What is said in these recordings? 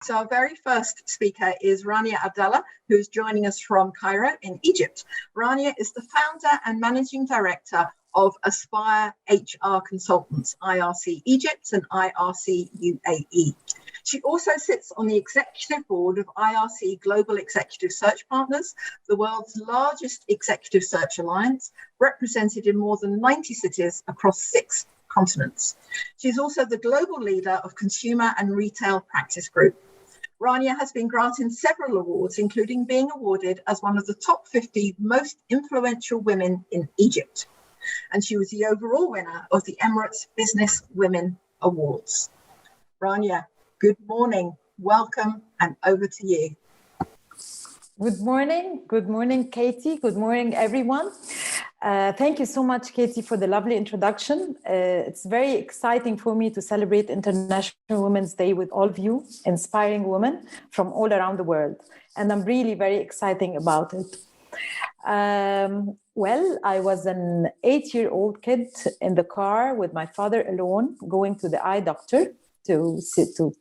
So our very first speaker is Rania Abdalla, who's joining us from Cairo in Egypt. Rania is the founder and managing director of Aspire HR Consultants, IRC Egypt and IRC UAE. She also sits on the executive board of IRC Global Executive Search Partners, the world's largest executive search alliance, represented in more than 90 cities across 6 continents. She's also the global leader of Consumer and Retail Practice Group. Rania has been granted several awards, including being awarded as one of the top 50 most influential women in Egypt. And she was the overall winner of the Emirate Business Women Awards. Rania, good morning, welcome, and over to you. Good morning, Katie. Good morning, everyone. Thank you so much, Katie, for the lovely introduction. It's very exciting for me to celebrate International Women's Day with all of you, inspiring women from all around the world. And I'm really very excited about it. Well, I was an 8-year-old kid in the car with my father alone, going to the eye doctor to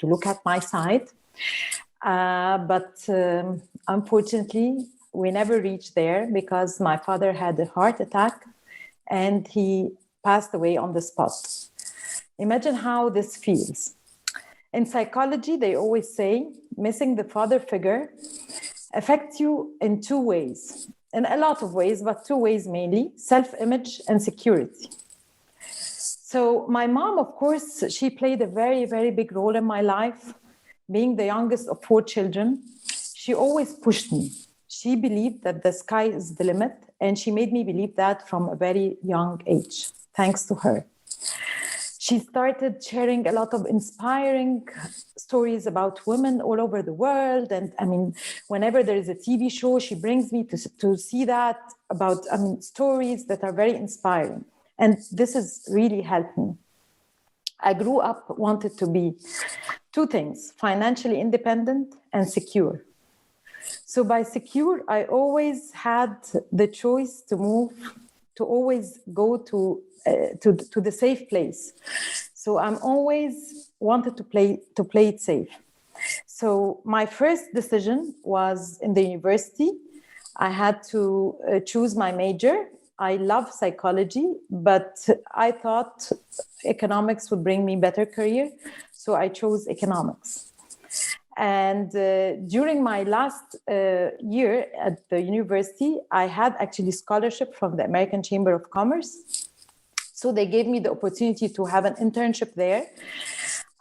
look at my sight. But unfortunately, we never reached there because my father had a heart attack and he passed away on the spot. Imagine how this feels. In psychology, they always say missing the father figure affects you in 2 ways, in a lot of ways, but 2 ways mainly: self-image and security. So my mom, of course, she played a very, very big role in my life. Being the youngest of 4 children, she always pushed me. She believed that the sky is the limit, and she made me believe that from a very young age, thanks to her. She started sharing a lot of inspiring stories about women all over the world. And I mean, whenever there is a TV show, she brings me to see that about, stories that are very inspiring. And this has really helped me. I grew up wanted to be 2 things: financially independent and secure. So by secure, I always had the choice to move, to always go to the safe place. So I'm always wanted to play it safe. So my first decision was in the university. I had to choose my major. I love psychology, but I thought economics would bring me better career. So I chose economics. And during my last year at the university, I had actually scholarship from the American Chamber of Commerce. So they gave me the opportunity to have an internship there.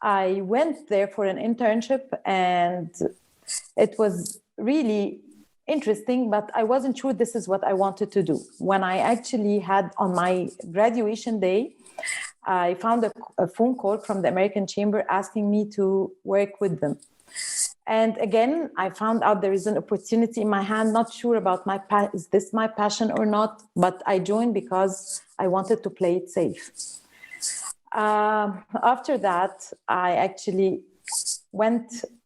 I went there for an internship and it was really interesting, but I wasn't sure this is what I wanted to do. When I actually had on my graduation day, I found a phone call from the American Chamber asking me to work with them. And again, I found out there is an opportunity in my hand, not sure about is this my passion or not, but I joined because I wanted to play it safe. After that, I actually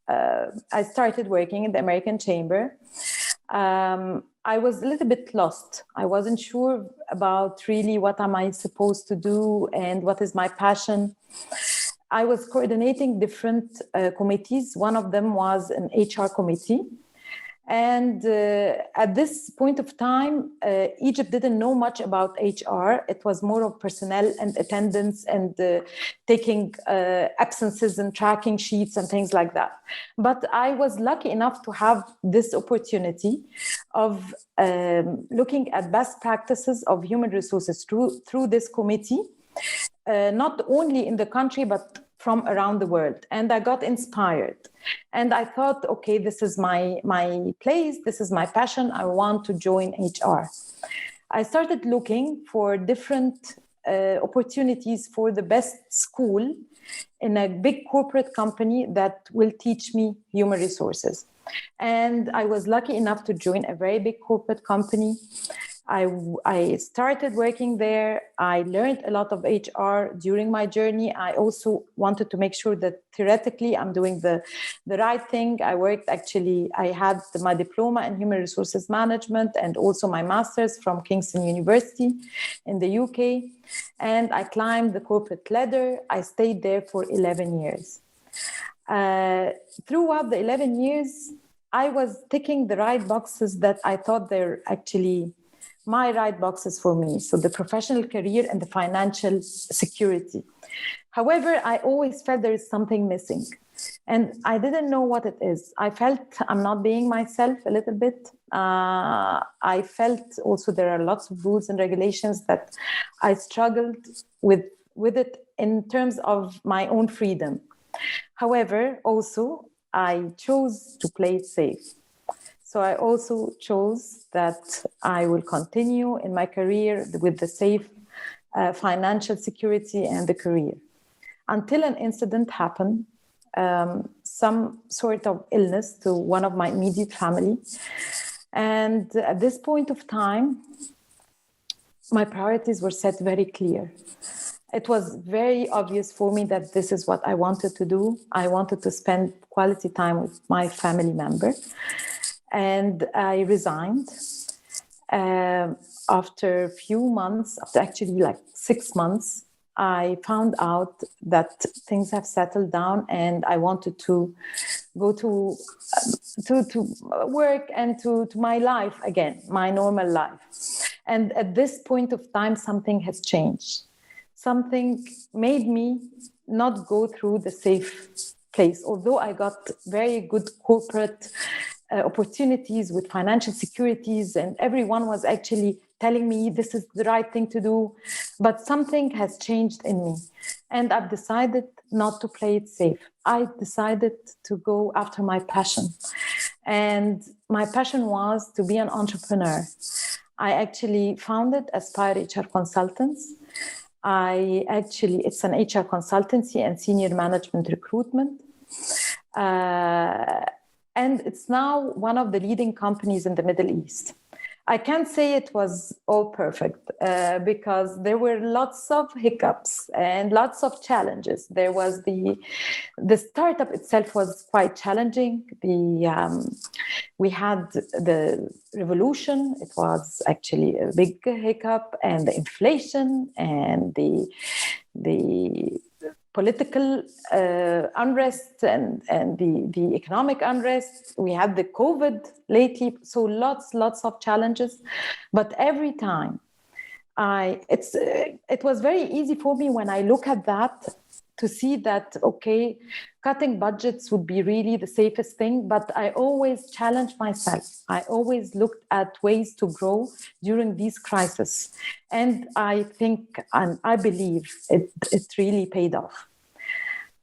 I started working in the American Chamber. I was a little bit lost. I wasn't sure about really what am I supposed to do and what is my passion. I was coordinating different committees. One of them was an HR committee. And at this point of time, Egypt didn't know much about HR. It was more of personnel and attendance and taking absences and tracking sheets and things like that. But I was lucky enough to have this opportunity of looking at best practices of human resources through this committee. Not only in the country, but from around the world. And I got inspired. And I thought, okay, this is my place. This is my passion. I want to join HR. I started looking for different opportunities for the best school in a big corporate company that will teach me human resources. And I was lucky enough to join a very big corporate company. I started working there. I learned a lot of HR during my journey. I also wanted to make sure that theoretically I'm doing the right thing. I had my diploma in human resources management and also my master's from Kingston University in the UK. And I climbed the corporate ladder. I stayed there for 11 years. Throughout the 11 years, I was ticking the right boxes that I thought they're actually my right boxes for me. So the professional career and the financial security. However, I always felt there is something missing. And I didn't know what it is. I felt I'm not being myself a little bit. I felt also there are lots of rules and regulations that I struggled with it in terms of my own freedom. However, also, I chose to play it safe. So I also chose that I will continue in my career with the safe financial security and the career. Until an incident happened, some sort of illness to one of my immediate family. And at this point of time, my priorities were set very clear. It was very obvious for me that this is what I wanted to do. I wanted to spend quality time with my family member. And I resigned after a few months, after actually like 6 months. I found out that things have settled down and I wanted to go to work and to my life again, my normal life. And at this point of time, something has changed. Something made me not go through the safe place. Although I got very good corporate opportunities with financial securities and everyone was actually telling me this is the right thing to do, but something has changed in me. And I've decided not to play it safe. I decided to go after my passion. And my passion was to be an entrepreneur. I actually founded Aspire HR Consultants. It's an HR consultancy and senior management recruitment. And it's now one of the leading companies in the Middle East. I can't say it was all perfect because there were lots of hiccups and lots of challenges. There was the startup itself was quite challenging. We had the revolution. It was actually a big hiccup, and the inflation and the political unrest and the economic unrest. We had the COVID lately, so lots of challenges. But every time, it was very easy for me when I look at that to see that, okay, cutting budgets would be really the safest thing, but I always challenged myself. I always looked at ways to grow during these crises. And I think, and I believe it really paid off.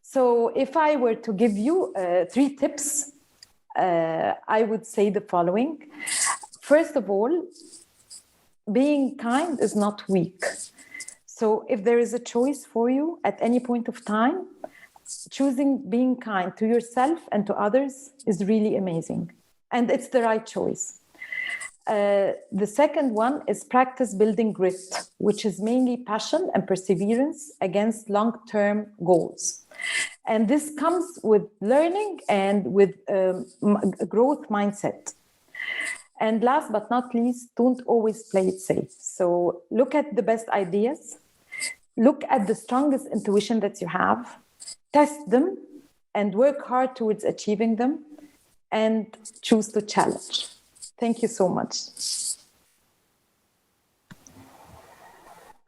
So if I were to give you 3 tips, I would say the following. First of all, being kind is not weak. So if there is a choice for you at any point of time, choosing being kind to yourself and to others is really amazing. And it's the right choice. The second one is practice building grit, which is mainly passion and perseverance against long-term goals. And this comes with learning and with a growth mindset. And last but not least, don't always play it safe. So look at the best ideas, look at the strongest intuition that you have, test them, and work hard towards achieving them, and choose to challenge. Thank you so much.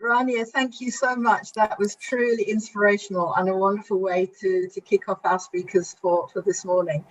Rania, thank you so much. That was truly inspirational and a wonderful way to kick off our speakers for this morning.